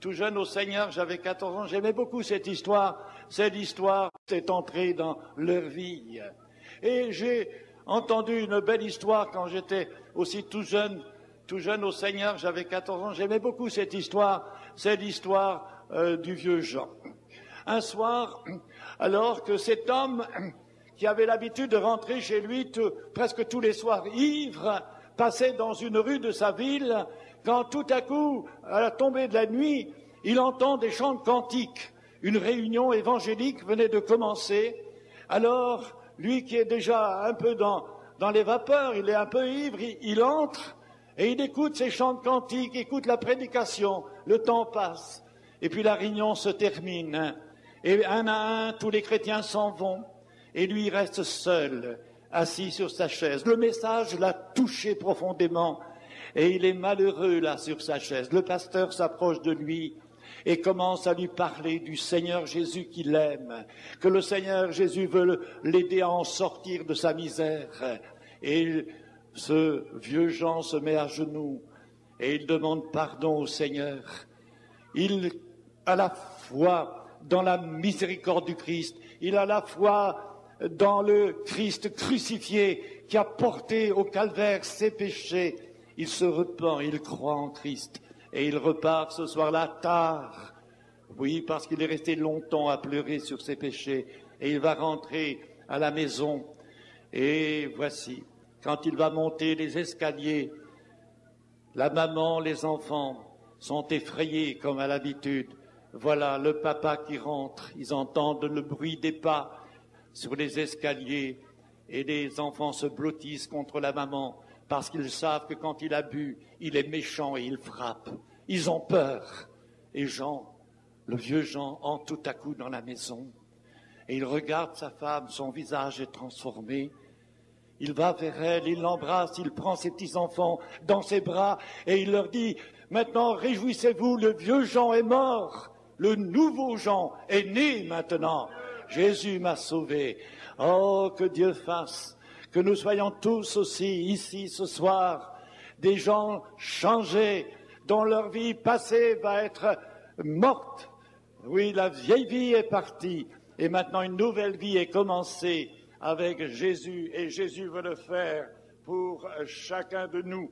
tout jeune au Seigneur, j'avais 14 ans, j'aimais beaucoup cette histoire. Cette histoire est entrée dans leur vie. Et j'ai entendu une belle histoire quand j'étais aussi tout jeune au Seigneur, j'avais 14 ans, j'aimais beaucoup cette histoire. C'est l'histoire du vieux Jean. Un soir, alors que cet homme qui avait l'habitude de rentrer chez lui presque tous les soirs ivre, passait dans une rue de sa ville, quand tout à coup, à la tombée de la nuit, il entend des chants de cantiques. Une réunion évangélique venait de commencer. Alors, lui qui est déjà un peu dans les vapeurs, il est un peu ivre, il entre et il écoute ces chants de cantiques, écoute la prédication. Le temps passe et puis la réunion se termine. Et un à un, tous les chrétiens s'en vont et lui il reste seul, assis sur sa chaise. Le message l'a touché profondément et il est malheureux là sur sa chaise. Le pasteur s'approche de lui et commence à lui parler du Seigneur Jésus qui l'aime, que le Seigneur Jésus veut l'aider à en sortir de sa misère. Et ce vieux Jean se met à genoux et il demande pardon au Seigneur. Il a la foi dans la miséricorde du Christ, il a la foi dans le Christ crucifié qui a porté au calvaire ses péchés. Il se repent, il croit en Christ et il repart ce soir-là tard. Oui, parce qu'il est resté longtemps à pleurer sur ses péchés et il va rentrer à la maison. Et voici, quand il va monter les escaliers, la maman, les enfants sont effrayés comme à l'habitude. Voilà le papa qui rentre, ils entendent le bruit des pas sur les escaliers et les enfants se blottissent contre la maman parce qu'ils savent que quand il a bu, il est méchant et il frappe. Ils ont peur. Et Jean, le vieux Jean, entre tout à coup dans la maison et il regarde sa femme, son visage est transformé. Il va vers elle, il l'embrasse, il prend ses petits-enfants dans ses bras et il leur dit « Maintenant, réjouissez-vous, le vieux Jean est mort, le nouveau Jean est né maintenant. Jésus m'a sauvé. » Oh, que Dieu fasse que nous soyons tous aussi ici ce soir, des gens changés, dont leur vie passée va être morte. Oui, la vieille vie est partie et maintenant une nouvelle vie est commencée avec Jésus et Jésus veut le faire pour chacun de nous.